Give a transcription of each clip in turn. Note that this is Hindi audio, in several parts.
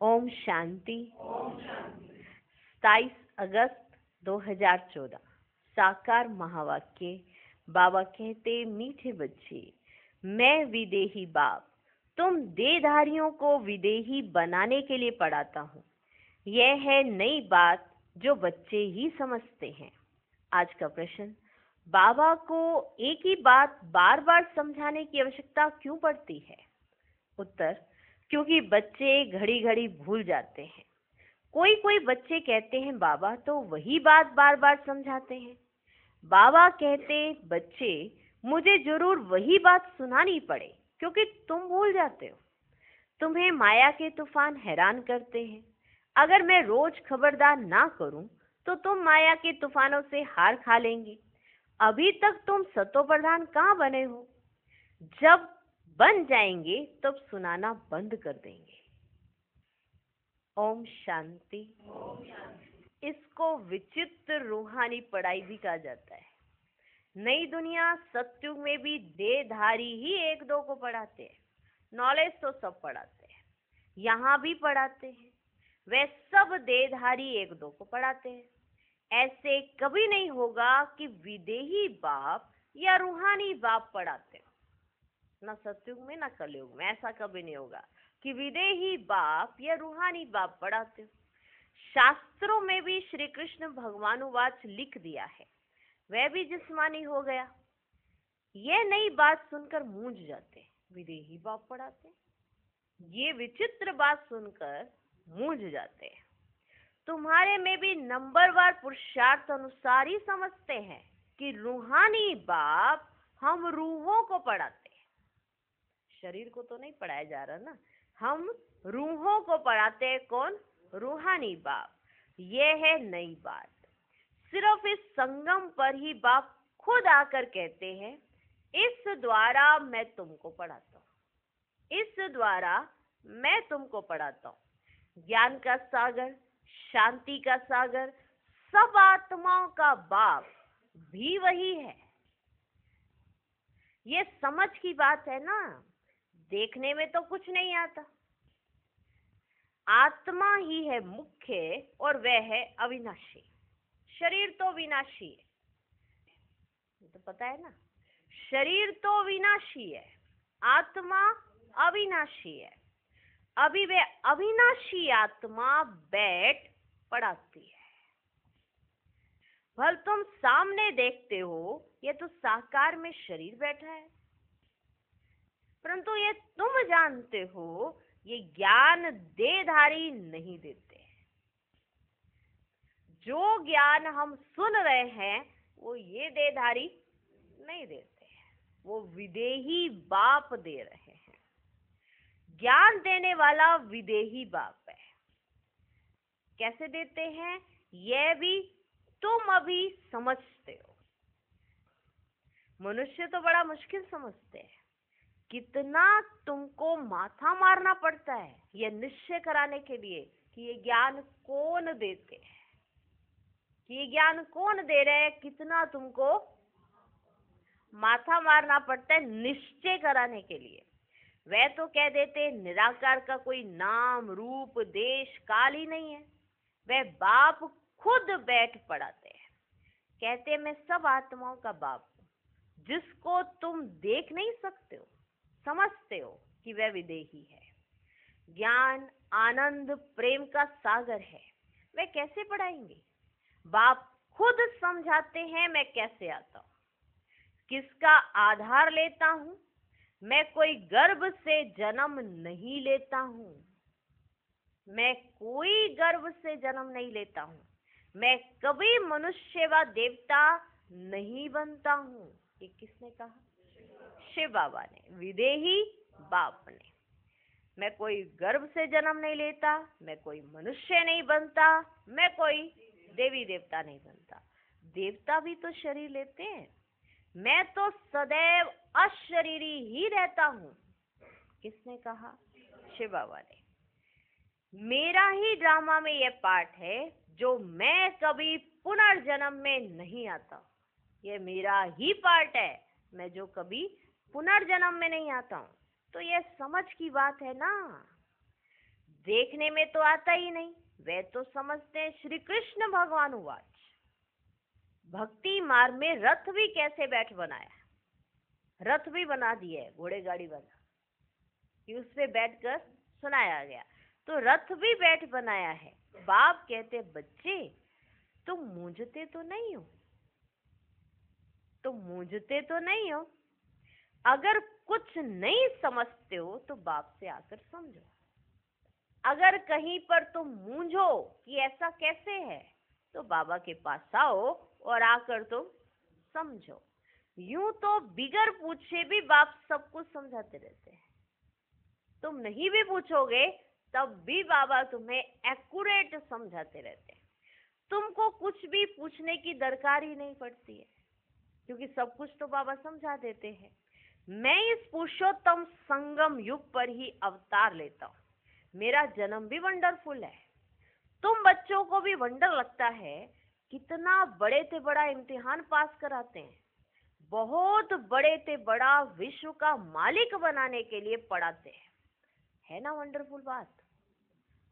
ओम शांति। 27 अगस्त 2014। साकार महावाक्य। बाबा कहते, मीठे बच्चे, मैं विदेही बाप तुम देहधारियों को विदेही बनाने के लिए पढ़ाता हूँ। यह है नई बात जो बच्चे ही समझते हैं। आज का प्रश्न, बाबा को एक ही बात बार बार समझाने की आवश्यकता क्यों पड़ती है? उत्तर, क्योंकि बच्चे घड़ी घड़ी भूल जाते हैं। कोई कोई बच्चे कहते हैं बाबा तो वही बात बार बार समझाते हैं। बाबा कहते, बच्चे मुझे जरूर वही बात सुनानी पड़े क्योंकि तुम भूल जाते हो। तुम्हें माया के तूफान हैरान करते हैं। अगर मैं रोज खबरदार ना करूं तो तुम माया के तूफानों से हार खा लेंगे। अभी तक तुम सतो प्रधान कहाँ बने हो? जब बन जाएंगे तब सुनाना बंद कर देंगे। ओम शांति। इसको विचित्र रूहानी पढ़ाई भी कहा जाता है। नई दुनिया सत्युग में भी देहधारी ही एक दो को पढ़ाते हैं। नॉलेज तो सब पढ़ाते हैं, यहाँ भी पढ़ाते हैं। वे सब देहधारी एक दो को पढ़ाते हैं। ऐसे कभी नहीं होगा कि विदेही बाप या रूहानी बाप पढ़ाते हो। न सत्युग में न कलयुग में ऐसा कभी नहीं होगा कि विदेही बाप या रूहानी बाप पढ़ाते हो। शास्त्रों में भी श्री कृष्ण भगवानुवाच लिख दिया है, वह भी जिस्मानी हो गया। यह नई बात सुनकर मूंझ जाते, विदेही बाप पढ़ाते। ये विचित्र बात सुनकर मूंझ जाते हैं। तुम्हारे में भी नंबरवार पुरुषार्थ अनुसार ही समझते हैं कि रूहानी बाप हम रूहों को पढ़ाते हैं। शरीर को तो नहीं पढ़ाया जा रहा ना, हम रूहों को पढ़ाते हैं। कौन? रूहानी बाप। यह है नई बात। सिर्फ इस संगम पर ही बाप खुद आकर कहते हैं, इस द्वारा मैं तुमको पढ़ाता हूँ, इस द्वारा मैं तुमको पढ़ाता हूँ। ज्ञान का सागर, शांति का सागर, सब आत्माओं का बाप भी वही है। ये समझ की बात है ना, देखने में तो कुछ नहीं आता। आत्मा ही है मुख्य और वह है अविनाशी। शरीर तो विनाशी है, तो पता है ना, शरीर तो विनाशी है, आत्मा अविनाशी है। अभी वे अविनाशी आत्मा बैठ पढ़ाती है। भल तुम सामने देखते हो, ये तो साकार में शरीर बैठा है, परंतु ये तुम जानते हो ये ज्ञान देहधारी नहीं देते। जो ज्ञान हम सुन रहे हैं वो ये देहधारी नहीं देते हैं, वो विदेही बाप दे रहे हैं। ज्ञान देने वाला विदेही बाप है। कैसे देते हैं यह भी तुम अभी समझते हो। मनुष्य तो बड़ा मुश्किल समझते हैं। कितना तुमको माथा मारना पड़ता है यह निश्चय कराने के लिए कि ये ज्ञान कौन देते हैं, कि ये ज्ञान कौन दे रहे हैं। कितना तुमको माथा मारना पड़ता है निश्चय कराने के लिए। वह तो कह देते निराकार का कोई नाम रूप देश काल ही नहीं है। वह बाप खुद बैठ पढ़ाते हैं। कहते मैं सब आत्माओं का बाप हूँ, जिसको तुम देख नहीं सकते हो, समझते हो कि वह विदेही है। ज्ञान आनंद प्रेम का सागर है, वह कैसे पढ़ाएंगे? बाप खुद समझाते हैं मैं कैसे आता हूँ, किसका आधार लेता हूँ। मैं कोई गर्भ से जन्म नहीं लेता हूँ, मैं कोई गर्भ से जन्म नहीं लेता हूँ। मैं कभी मनुष्य व देवता नहीं बनता हूँ। ये किसने कहा? शिव बाबा ने, विदेही बाप ने। मैं कोई गर्भ से जन्म नहीं लेता, मैं कोई मनुष्य नहीं बनता, मैं कोई देवी देवता नहीं बनता। देवता भी तो शरीर लेते हैं। मैं तो सदैव अशरीरी ही रहता हूँ। किसने कहा? शिव बाबा ने। मेरा ही ड्रामा में यह पार्ट है जो मैं कभी पुनर्जन्म में नहीं आता। यह मेरा ही पार्ट है, मैं जो कभी पुनर्जन्म में नहीं आता हूँ। तो यह समझ की बात है ना। देखने में तो आता ही नहीं, वे तो समझते हैं श्री कृष्ण भगवान उवाच। भक्ति मार्ग में रथ भी कैसे बैठ बनाया, रथ भी बना दिए है, घोड़े गाड़ी बना कि उस पे बैठकर सुनाया गया, तो रथ भी बैठ बनाया है। बाप कहते बच्चे तुम मूंझते तो नहीं हो, तुम मूंझते तो नहीं हो। अगर कुछ नहीं समझते हो तो बाप से आकर समझो। अगर कहीं पर तुम मूंझो कि ऐसा कैसे है, तो बाबा के पास आओ और आकर तुम समझो। यूं तो बिगर पूछे भी बाप सब कुछ समझाते रहते हैं। तुम नहीं भी पूछोगे तब भी बाबा तुम्हें एक्यूरेट समझाते रहते हैं। तुमको कुछ भी पूछने की दरकार ही नहीं पड़ती है, क्योंकि सब कुछ तो बाबा समझा देते हैं। मैं इस पुरुषोत्तम संगम युग पर ही अवतार लेता हूँ। मेरा जन्म भी वंडरफुल है। तुम बच्चों को भी वंडर लगता है, कितना बड़े से बड़ा इम्तिहान पास कराते हैं, बहुत बड़े से बड़ा विश्व का मालिक बनाने के लिए पढ़ाते हैं। है ना वंडरफुल बात?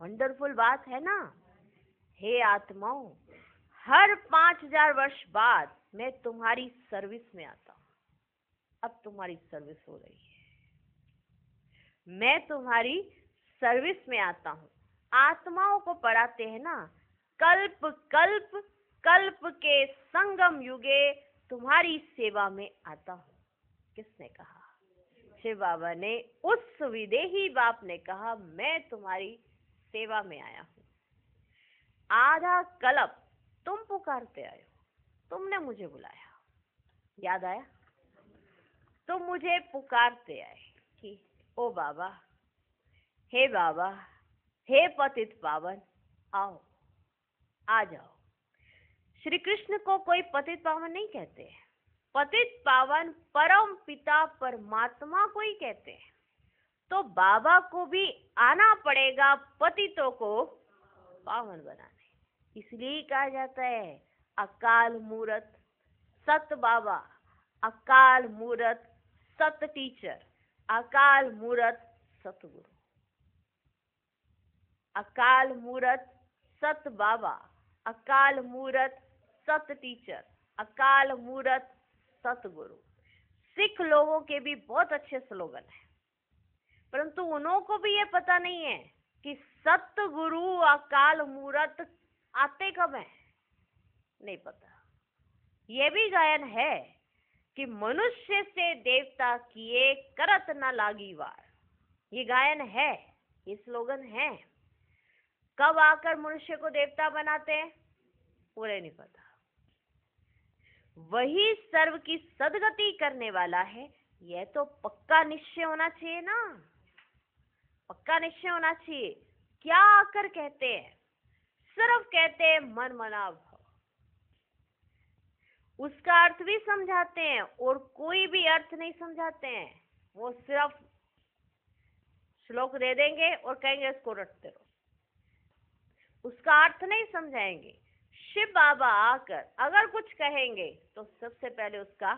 वंडरफुल बात है ना? हे आत्माओं, हर 5000 वर्ष बाद मैं तुम्हारी सर्विस में आता हूँ। अब तुम्हारी सर्विस हो रही है, मैं तुम्हारी सर्विस में आता हूँ। आत्माओं को पढ़ाते हैं ना, कल्प कल्प कल्प के संगम युगे तुम्हारी सेवा में आता हूँ। किसने कहा? शिव बाबा ने। उस विदेही बाप ने कहा मैं तुम्हारी सेवा में आया हूँ। आधा कल्प तुम पुकारते आए हो, तुमने मुझे बुलाया, याद आया? तुम मुझे पुकारते आए कि ओ बाबा, हे बाबा, हे पतित पावन, आओ, आ जाओ। श्री कृष्ण को कोई पतित पावन नहीं कहते हैं, पतित पावन परम पिता परमात्मा को ही कहते हैं। तो बाबा को भी आना पड़ेगा पतितों को पावन बनाने। इसलिए कहा जाता है अकाल मूरत सत बाबा, अकाल मूरत सत टीचर, अकाल मूरत सतगुरु। अकाल मूरत सत बाबा, अकाल मूरत सत टीचर, अकाल मूरत सतगुरु। सिख लोगों के भी बहुत अच्छे स्लोगन हैं, परंतु उन्हों को भी ये पता नहीं है कि सतगुरु अकाल मूरत आते कब हैं, नहीं पता। ये भी गायन है कि मनुष्य से देवता किए करत न लागी वार। ये गायन है, ये स्लोगन है। कब आकर मनुष्य को देवता बनाते हैं पूरे नहीं पता। वही सर्व की सदगति करने वाला है, यह तो पक्का निश्चय होना चाहिए ना, पक्का निश्चय होना चाहिए। क्या आकर कहते हैं? सिर्फ कहते हैं मन मना भव। उसका अर्थ भी समझाते हैं और कोई भी अर्थ नहीं समझाते हैं, वो सिर्फ श्लोक दे देंगे और कहेंगे इसको रटते रहो, उसका अर्थ नहीं समझाएंगे। शिव बाबा आकर अगर कुछ कहेंगे तो सबसे पहले उसका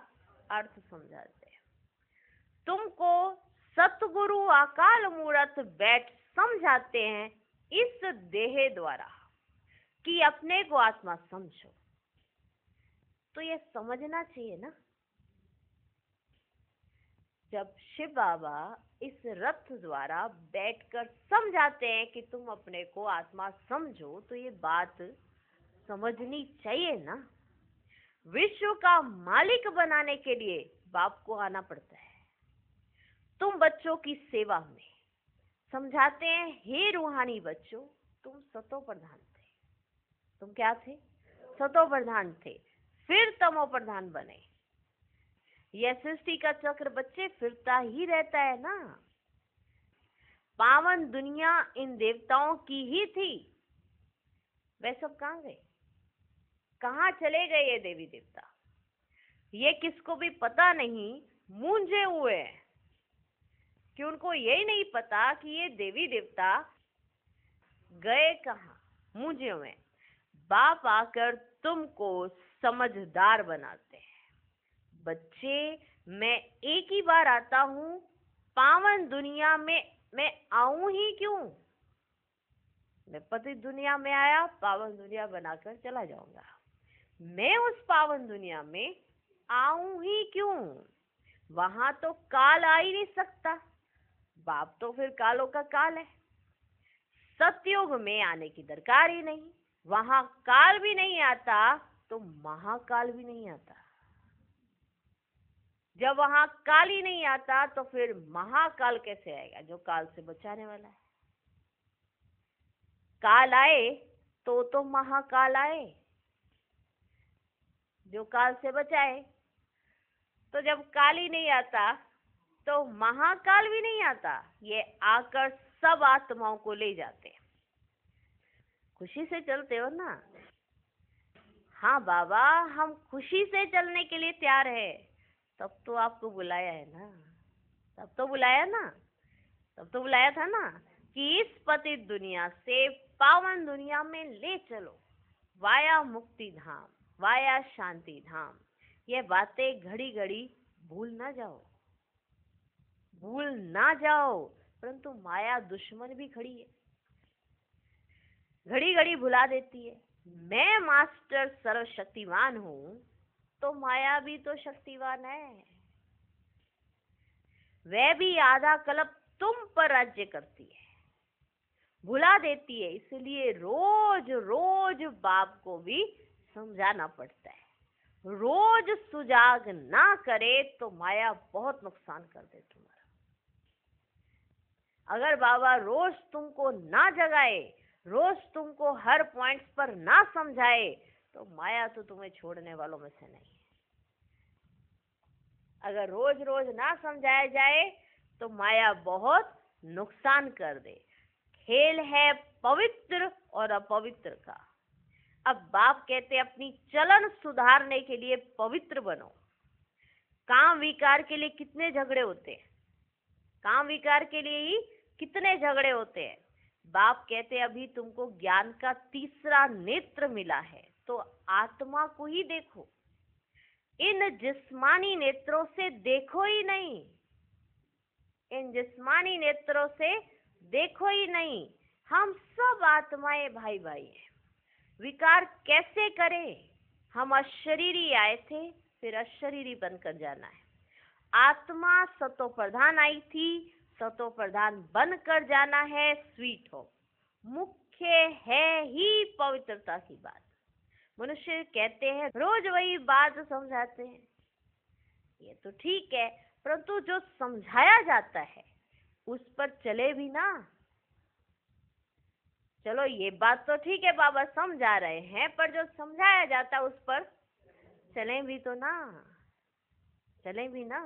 अर्थ समझाते हैं। तुमको सतगुरु अकाल मूरत बैठ समझाते हैं इस देह द्वारा कि अपने को आत्मा समझो। तो ये समझना चाहिए ना। जब शिव बाबा इस रथ द्वारा बैठकर समझाते हैं कि तुम अपने को आत्मा समझो, तो ये बात समझनी चाहिए ना। विश्व का मालिक बनाने के लिए बाप को आना पड़ता है। तुम बच्चों की सेवा में समझाते हैं, हे रूहानी बच्चों, तुम सतो प्रधान थे। तुम क्या थे? सतो प्रधान थे, फिर तमो प्रधान बने। यह सृष्टि का चक्र बच्चे फिरता ही रहता है ना। पावन दुनिया इन देवताओं की ही थी, वे सब कहाँ गए? कहाँ चले गए ये देवी देवता? ये किसको भी पता नहीं, मूंझे हुए हैं कि उनको यही नहीं पता कि ये देवी देवता गए कहाँ, मूंझे हुए। बाप आकर तुमको समझदार बनाते हैं। बच्चे, मैं एक ही बार आता हूँ, पावन दुनिया में मैं आऊं ही क्यों? मैं पतित दुनिया में आया, पावन दुनिया बनाकर चला जाऊंगा। मैं उस पावन दुनिया में आऊं ही क्यों? वहां तो काल आ ही नहीं सकता। बाप तो फिर कालों का काल है। सतयुग में आने की दरकार ही नहीं। वहां काल भी नहीं आता तो महाकाल भी नहीं आता। जब वहां काल ही नहीं आता तो फिर महाकाल कैसे आएगा, जो काल से बचाने वाला है? काल आए तो महाकाल आए, जो काल से बचाए। तो जब काल ही नहीं आता तो महाकाल भी नहीं आता। ये आकर सब आत्माओं को ले जाते। खुशी से चलते हो ना? हाँ बाबा, हम खुशी से चलने के लिए तैयार है। तब तो आपको बुलाया है ना, तब तो बुलाया ना, तब तो बुलाया था ना कि इस पतित दुनिया से पावन दुनिया में ले चलो, वाया मुक्ति धाम, वाया शांति धाम। ये बातें घड़ी घड़ी भूल ना जाओ, भूल ना जाओ। परंतु माया दुश्मन भी खड़ी है, घड़ी घड़ी भुला देती है। मैं मास्टर सर्वशक्तिमान हूं तो माया भी तो शक्तिवान है। वह भी आधा कल्प तुम पर राज्य करती है, भुला देती है। इसलिए रोज रोज बाप को भी समझाना पड़ता है। रोज सुजाग ना करे तो माया बहुत नुकसान कर दे तुम्हारा। अगर बाबा रोज तुमको ना जगाए, रोज तुमको हर पॉइंट्स पर ना समझाए, तो माया तो तुम्हें छोड़ने वालों में से नहीं है। अगर रोज रोज ना समझाया जाए तो माया बहुत नुकसान कर दे। खेल है पवित्र और अपवित्र का। अब बाप कहते अपनी चलन सुधारने के लिए पवित्र बनो। काम विकार के लिए कितने झगड़े होते हैं, काम विकार के लिए ही कितने झगड़े होते हैं। बाप कहते अभी तुमको ज्ञान का तीसरा नेत्र मिला है तो आत्मा को ही देखो। इन जिस्मानी नेत्रों से देखो ही नहीं, इन जिस्मानी नेत्रों से देखो ही नहीं। हम सब आत्माएं भाई भाई हैं। विकार कैसे करें? हम अशरीरी आए थे, फिर अशरीरी बनकर जाना है। आत्मा सतो प्रधान आई थी, सतो प्रधान बनकर जाना है। स्वीट हो मुख्य है ही पवित्रता की बात। मनुष्य कहते हैं रोज वही बात समझाते हैं, ये तो ठीक है, परंतु जो समझाया जाता है उस पर चले भी ना। चलो ये बात तो ठीक है बाबा समझा रहे हैं, पर जो समझाया जाता है उस पर चले भी तो ना, चले भी ना।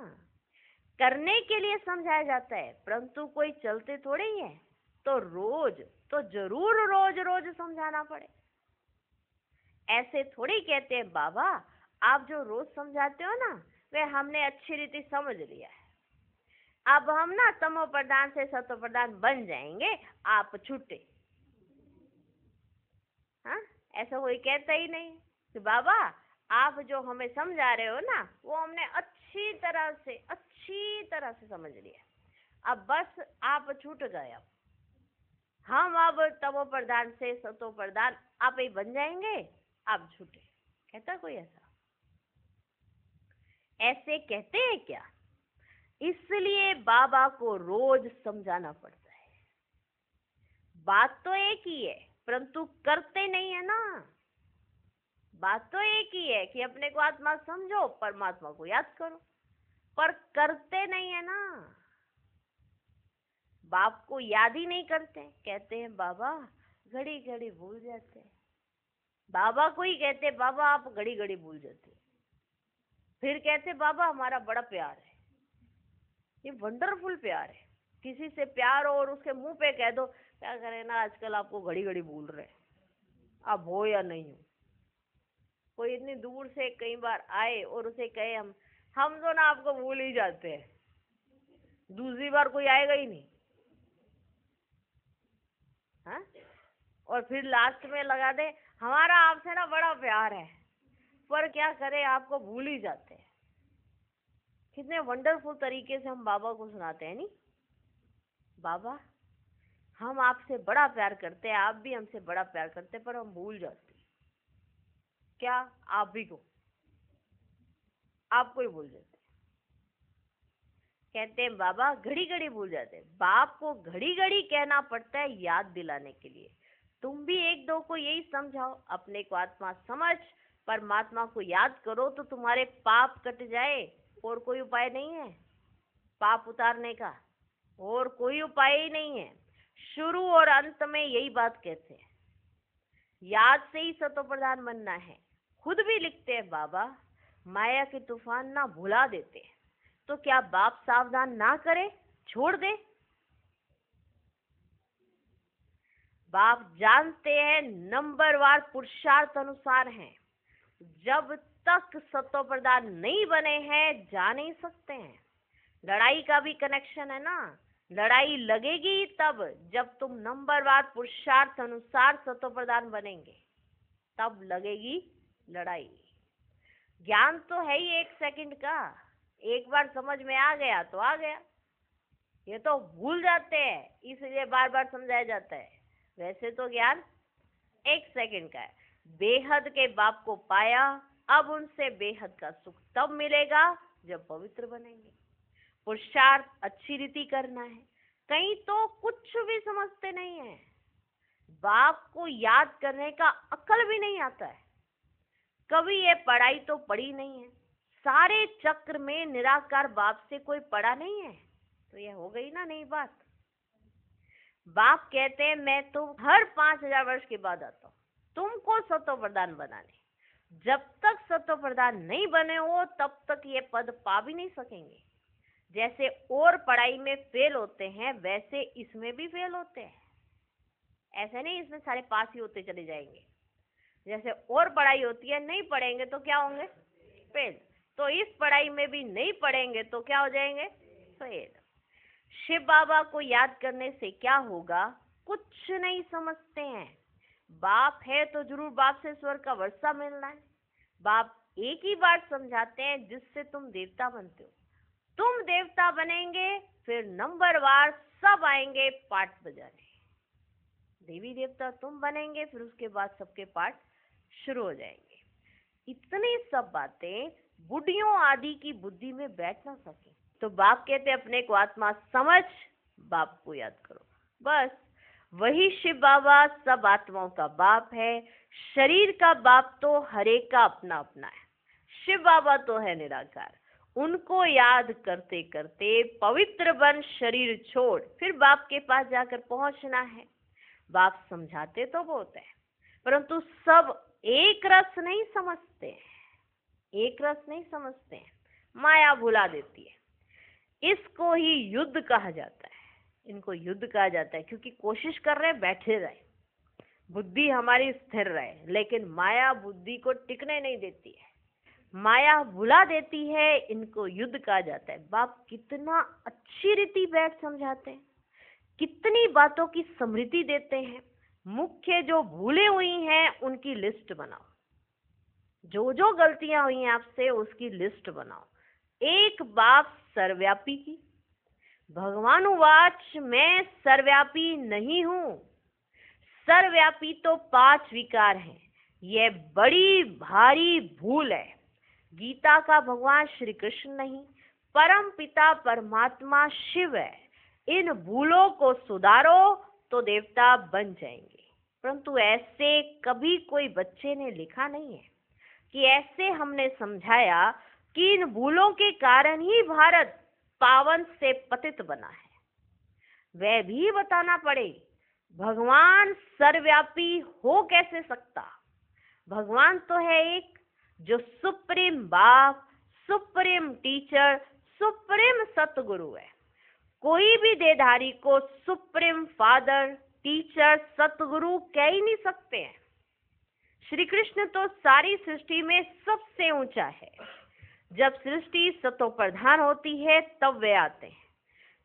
करने के लिए समझाया जाता है, परंतु कोई चलते थोड़े ही है। तो रोज तो जरूर रोज रोज समझाना पड़े। ऐसे थोड़ी कहते हैं बाबा आप जो रोज समझाते हो ना वे हमने अच्छी रीति समझ लिया है, अब हम ना तमो प्रधान से सतो प्रधान बन जाएंगे, आप छूटे। हाँ, ऐसा कोई कहता ही नहीं कि बाबा आप जो हमें समझा रहे हो ना वो हमने अच्छी तरह से समझ लिया, अब बस आप छूट गए। अब हम अब तमो प्रधान से सतो प्रधान आप ही बन जाएंगे, आप छूटे। कहता कोई ऐसा? ऐसे कहते हैं क्या? इसलिए बाबा को रोज समझाना पड़ता है। बात तो एक ही है परंतु करते नहीं है ना। बात तो एक ही है कि अपने को आत्मा समझो, परमात्मा को याद करो, पर करते नहीं है ना। बाप को याद ही नहीं करते। कहते हैं बाबा घड़ी घड़ी भूल जाते हैं। बाबा को ही कहते बाबा आप घड़ी घड़ी भूल जाते। फिर कहते बाबा हमारा बड़ा प्यार है। ये वंडरफुल प्यार है। किसी से प्यार हो और उसके मुंह पे कह दो क्या करें ना आजकल आपको घड़ी घड़ी भूल रहे, आप हो या नहीं हो। कोई इतनी दूर से कई बार आए और उसे कहे हम तो ना आपको भूल ही जाते हैं, दूसरी बार कोई आएगा ही नहीं। हाँ? और फिर लास्ट में लगा दे हमारा आपसे ना बड़ा प्यार है, पर क्या करें आपको भूल ही जाते हैं। कितने वंडरफुल तरीके से हम बाबा को सुनाते हैं नहीं? बाबा हम आपसे बड़ा प्यार करते हैं, आप भी हमसे बड़ा प्यार करते हैं, पर हम भूल जाते हैं। क्या? आप भी को, आपको ही भूल जाते हैं। कहते हैं बाबा घड़ी घड़ी भूल जाते हैं। बाप को घड़ी घड़ी कहना पड़ता है याद दिलाने के लिए। तुम भी एक दो को यही समझाओ, अपने को आत्मा समझ, परमात्मा को याद करो तो तुम्हारे पाप कट जाए। और कोई उपाय नहीं है पाप उतारने का, और कोई उपाय ही नहीं है। शुरू और अंत में यही बात कहते हैं, याद से ही सतो प्रधान बनना है। खुद भी लिखते हैं बाबा, माया के तूफान ना भुला देते, तो क्या बाप सावधान ना करे, छोड़ दे? बाप जानते हैं नंबरवार पुरुषार्थ अनुसार हैं। जब तक सतो प्रधान नहीं बने हैं जा नहीं सकते हैं। लड़ाई का भी कनेक्शन है ना, लड़ाई लगेगी तब जब तुम नंबरवार पुरुषार्थ अनुसार सतो प्रधान बनेंगे, तब लगेगी लड़ाई। ज्ञान तो है ही 1 सेकंड का, एक बार समझ में आ गया तो आ गया। ये तो भूल जाते हैं, इसलिए बार बार समझाया जाता है। वैसे तो ज्ञान 1 सेकंड का है। बेहद के बाप को पाया, अब उनसे बेहद का सुख तब मिलेगा जब पवित्र बनेंगे। पुरुषार्थ अच्छी रीति करना है। कहीं तो कुछ भी समझते नहीं है, बाप को याद करने का अकल भी नहीं आता है। कभी ये पढ़ाई तो पढ़ी नहीं है, सारे चक्र में निराकार बाप से कोई पढ़ा नहीं है, तो ये हो गई ना नई बात। बाप कहते हैं मैं तो हर 5000 वर्ष के बाद आता हूँ तुमको सतो प्रधान बनाने। जब तक सतो प्रधान नहीं बने हो तब तक ये पद पा भी नहीं सकेंगे। जैसे और पढ़ाई में फेल होते हैं वैसे इसमें भी फेल होते हैं। ऐसे नहीं इसमें सारे पास ही होते चले जाएंगे। जैसे और पढ़ाई होती है, नहीं पढ़ेंगे तो क्या होंगे? फेल। तो इस पढ़ाई में भी नहीं पढ़ेंगे तो क्या हो जाएंगे? फेल। शिव बाबा को याद करने से क्या होगा? कुछ नहीं समझते हैं। बाप है तो जरूर बाप से स्वर्ग का वर्षा मिलना है। बाप एक ही बार समझाते हैं जिससे तुम देवता बनते हो। तुम देवता बनेंगे फिर नंबरवार सब आएंगे पाठ बजाने। देवी देवता तुम बनेंगे फिर उसके बाद सबके पाठ शुरू हो जाएंगे। इतनी सब बातें बुढ़ियों आदि की बुद्धि में बैठ ना सके तो बाप कहते अपने को आत्मा समझ, बाप को याद करो। बस वही शिव बाबा सब आत्माओं का बाप है। शरीर का बाप तो हरेक का अपना अपना है। शिव बाबा तो है निराकार। उनको याद करते करते पवित्र बन शरीर छोड़ फिर बाप के पास जाकर पहुंचना है। बाप समझाते तो बहुत है, परंतु सब एक रस नहीं समझते हैं। एक रस नहीं समझते हैं, माया भुला देती है। इसको ही युद्ध कहा जाता है। इनको युद्ध कहा जाता है क्योंकि कोशिश कर रहे बैठे रहे, बुद्धि हमारी स्थिर रहे, लेकिन माया बुद्धि को टिकने नहीं देती है, माया भुला देती है। इनको युद्ध कहा जाता है। बाप कितना अच्छी रीति बैठ समझाते हैं, कितनी बातों की स्मृति देते हैं। मुख्य जो भूले हुई हैं उनकी लिस्ट बनाओ, जो जो गलतियां हुई हैं आपसे उसकी लिस्ट बनाओ। एक बाप सर्वव्यापी की। भगवान उवाच मैं सर्वव्यापी नहीं हूं। सर्वव्यापी तो 5 विकार हैं। यह बड़ी भारी भूल है। गीता का भगवान श्री कृष्ण नहीं, परम पिता परमात्मा शिव है। इन भूलों को सुधारो तो देवता बन जाएंगे। परंतु ऐसे कभी कोई बच्चे ने लिखा नहीं है कि ऐसे हमने समझाया कि इन भूलों के कारण ही भारत पावन से पतित बना है। वह भी बताना पड़े। भगवान सर्वव्यापी हो कैसे सकता? भगवान तो है एक, जो सुप्रीम बाप, सुप्रीम टीचर, सुप्रीम सतगुरु है। कोई भी देहधारी को सुप्रीम फादर, टीचर, सतगुरु कह ही नहीं सकते हैं। श्री कृष्ण तो सारी सृष्टि में सबसे ऊंचा है। जब सृष्टि सतो प्रधान होती है तब वे आते हैं।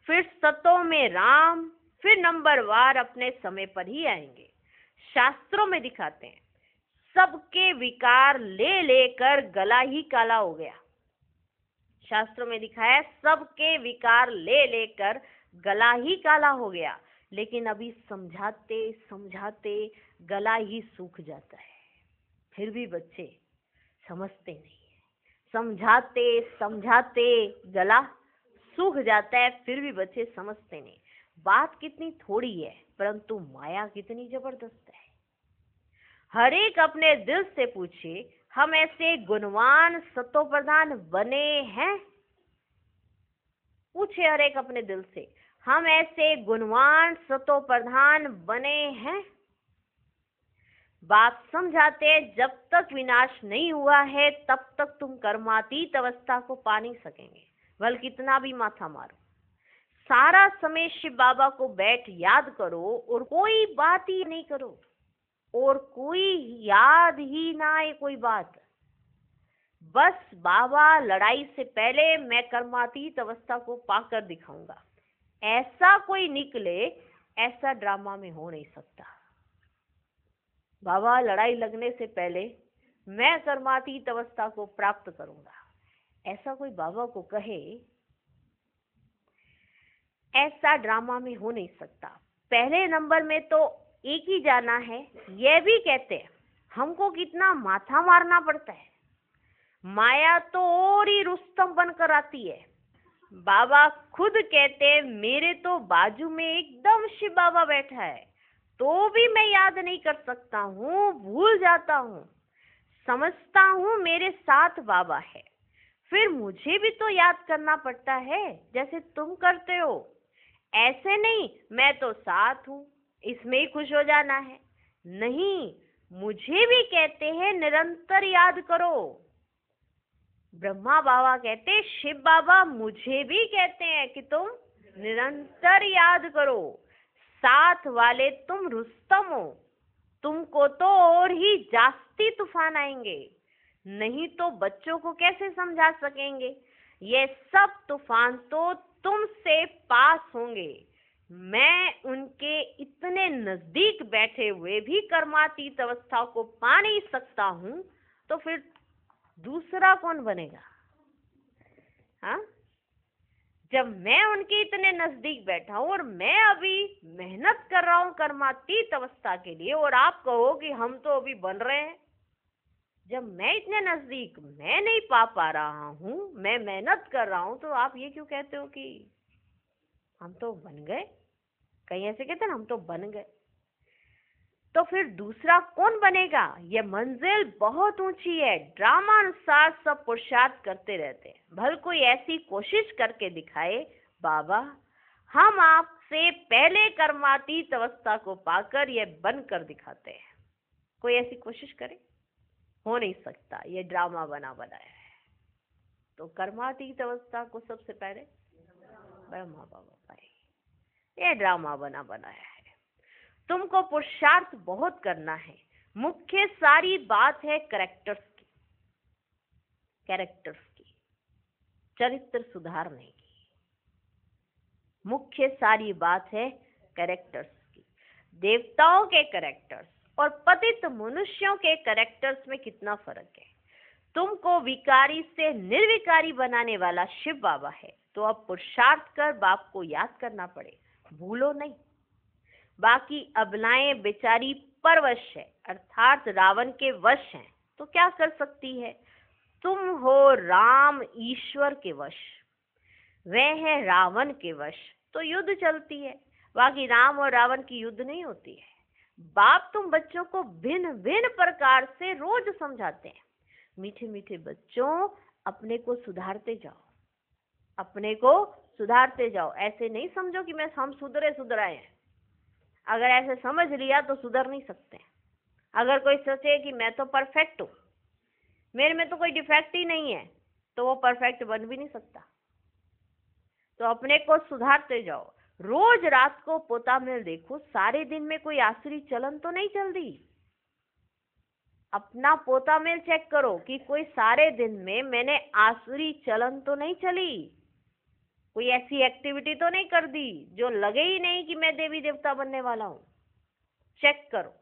फिर सतों में राम, फिर नंबरवार अपने समय पर ही आएंगे। शास्त्रों में दिखाते हैं सबके विकार ले लेकर गला ही काला हो गया। शास्त्रों में दिखाया सबके विकार ले लेकर गला ही काला हो गया। लेकिन अभी समझाते समझाते गला ही सूख जाता है, फिर भी बच्चे समझते नहीं है। समझाते समझाते गला सूख जाता है, फिर भी बच्चे समझते नहीं। बात कितनी थोड़ी है, परंतु माया कितनी जबरदस्त है। हर एक अपने दिल से पूछे, हम ऐसे गुणवान सतोप्रधान बने हैं? पूछे हर एक अपने दिल से, हम ऐसे गुणवान सतोप्रधान बने हैं? बात समझाते, जब तक विनाश नहीं हुआ है तब तक तुम कर्मातीत अवस्था को पा नहीं सकेंगे, भले कितना भी माथा मारो। सारा समय शिव बाबा को बैठ याद करो और कोई बात ही नहीं करो, और कोई याद ही ना आए कोई बात। बस बाबा लड़ाई से पहले मैं कर्मातीत अवस्था को पाकर दिखाऊंगा, ऐसा कोई निकले, ऐसा ड्रामा में हो नहीं सकता। बाबा लड़ाई लगने से पहले मैं कर्मातीत अवस्था को प्राप्त करूंगा, ऐसा कोई बाबा को कहे, ऐसा ड्रामा में हो नहीं सकता। पहले नंबर में तो एक ही जाना है, यह भी कहते हैं हमको कितना माथा मारना पड़ता है, माया तो और ही रुस्तम बनकर आती है। बाबा खुद कहते मेरे तो बाजू में एकदम शिव बाबा बैठा है, तो भी मैं याद नहीं कर सकता हूँ, भूल जाता हूँ। समझता हूँ मेरे साथ बाबा है, फिर मुझे भी तो याद करना पड़ता है जैसे तुम करते हो। ऐसे नहीं मैं तो साथ हूँ, इसमें ही खुश हो जाना है। नहीं, मुझे भी कहते हैं निरंतर याद करो। ब्रह्मा बाबा कहते, शिव बाबा मुझे भी कहते हैं कि तुम निरंतर याद करो। साथ वाले तुम रुस्तम हो, तुमको तो और ही जास्ती तूफान आएंगे, नहीं तो बच्चों को कैसे समझा सकेंगे। ये सब तूफान तो तुमसे पास होंगे। मैं उनके इतने नजदीक बैठे हुए भी कर्मातीत अवस्था को पा नहीं सकता हूँ, तो फिर दूसरा कौन बनेगा? हाँ, जब मैं उनके इतने नजदीक बैठा हूं और मैं अभी मेहनत कर रहा हूं कर्मातीत अवस्था के लिए, और आप कहो कि हम तो अभी बन रहे हैं। जब मैं इतने नजदीक मैं नहीं पा रहा हूं, मैं मेहनत कर रहा हूं, तो आप ये क्यों कहते हो कि हम तो बन गए? कहीं ऐसे कहते हैं ना, हम तो बन गए। तो फिर दूसरा कौन बनेगा? ये मंजिल बहुत ऊंची है, ड्रामा अनुसार सब पुरुषार्थ करते रहते हैं। भल कोई ऐसी कोशिश करके दिखाए, बाबा हम आपसे पहले कर्मातीत अवस्था को पाकर ये बनकर दिखाते हैं। कोई ऐसी कोशिश करे? हो नहीं सकता, ये ड्रामा बना बनाया है। तो कर्मातीत अवस्था को सबसे पहले ब्रह्मा बाबा पाए, ये ड्रामा बना बनाया है। तुमको पुरुषार्थ बहुत करना है। मुख्य सारी बात है कैरेक्टर्स की, चरित्र सुधारने की। मुख्य सारी बात है कैरेक्टर्स की। देवताओं के कैरेक्टर्स और पतित मनुष्यों के कैरेक्टर्स में कितना फर्क है। तुमको विकारी से निर्विकारी बनाने वाला शिव बाबा है, तो अब पुरुषार्थ कर बाप को याद करना पड़े, भूलो नहीं। बाकी अबलाएं बेचारी परवश है, अर्थात रावण के वश हैं, तो क्या कर सकती है। तुम हो राम ईश्वर के वश, वह है रावण के वश, तो युद्ध चलती है। बाकी राम और रावण की युद्ध नहीं होती है। बाप तुम बच्चों को भिन्न भिन्न प्रकार से रोज समझाते हैं। मीठे मीठे बच्चों, अपने को सुधारते जाओ, अपने को सुधारते जाओ। ऐसे नहीं समझो कि हम सुधराए हैं। अगर ऐसे समझ लिया तो सुधर नहीं सकते। अगर कोई सोचे कि मैं तो परफेक्ट हूँ, मेरे में तो कोई डिफेक्ट ही नहीं है, तो वो परफेक्ट बन भी नहीं सकता। तो अपने को सुधारते जाओ। रोज रात को पोता मेल देखो, सारे दिन में कोई आसुरी चलन तो नहीं चल दी। अपना पोता मेल चेक करो कि कोई सारे दिन में मैंने आसुरी चलन तो नहीं चली, कोई ऐसी एक्टिविटी तो नहीं कर दी जो लगे ही नहीं कि मैं देवी देवता बनने वाला हूँ। चेक करो।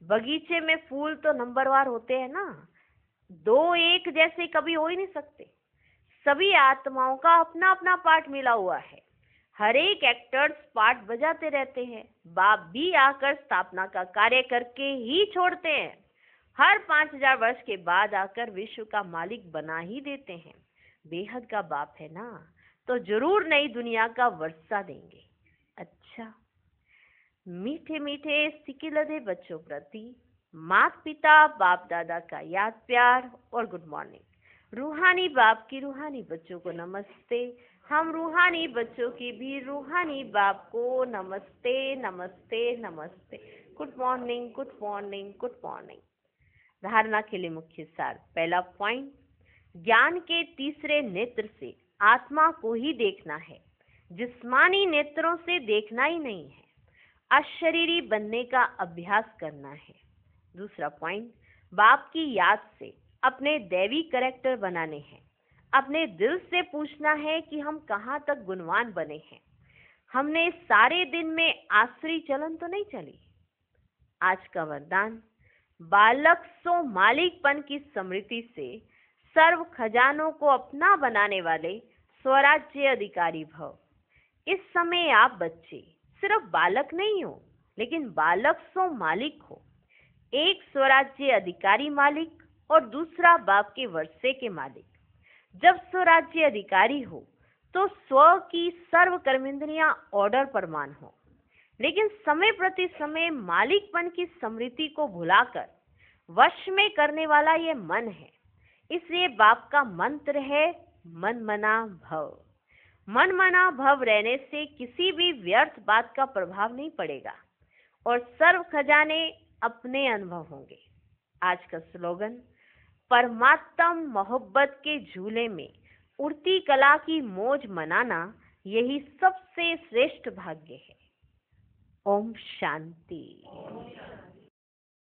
बगीचे में फूल तो नंबरवार होते हैं ना, दो एक जैसे कभी हो ही नहीं सकते। सभी आत्माओं का अपना अपना पार्ट मिला हुआ है। हर एक एक्टर्स पार्ट बजाते रहते हैं। बाप भी आकर स्थापना का कार्य करके ही छोड़ते हैं। हर 5000 वर्ष के बाद आकर विश्व का मालिक बना ही देते हैं। बेहद का बाप है ना, तो जरूर नई दुनिया का वर्षा देंगे। अच्छा, मीठे मीठे सिकिलधे बच्चों प्रति माता पिता बाप दादा का याद प्यार और गुड मॉर्निंग। रूहानी बाप की रूहानी बच्चों को नमस्ते। हम रूहानी बच्चों की भी रूहानी बाप को नमस्ते नमस्ते नमस्ते। Good morning good morning good morning. धारणा के लिए मुख्य सार। पहला पॉइंट, ज्ञान के तीसरे नेत्र से आत्मा को ही देखना है, जिस्मानी नेत्रों से देखना ही नहीं है। अशरीरी बनने का अभ्यास करना है। दूसरा पॉइंट, बाप की याद से अपने दैवी कैरेक्टर बनाने हैं। अपने दिल से पूछना है कि हम कहाँ तक गुणवान बने हैं। हमने सारे दिन में आसरी चलन तो नहीं चली। आज का वरदान, बालक सो मालिकपन की स्मृति से सर्व खजानों को अपना बनाने वाले स्वराज्य अधिकारी भव। इस समय आप बच्चे सिर्फ बालक नहीं हो, लेकिन बालक सो मालिक हो। एक स्वराज्य अधिकारी मालिक और दूसरा बाप के वर्षे के मालिक। जब स्वराज्य अधिकारी हो तो स्व की सर्व कर्मेंद्रियां ऑर्डर पर मान हो, लेकिन समय प्रति समय मालिकपन की स्मृति को भुलाकर वश में करने वाला ये मन है। इसलिए बाप का मंत्र है मन मना भव। मन मना भव रहने से किसी भी व्यर्थ बात का प्रभाव नहीं पड़ेगा और सर्व खजाने अपने अनुभव होंगे। आज का स्लोगन, परमात्म मोहब्बत के झूले में उड़ती कला की मौज मनाना यही सबसे श्रेष्ठ भाग्य है। ओम शांति।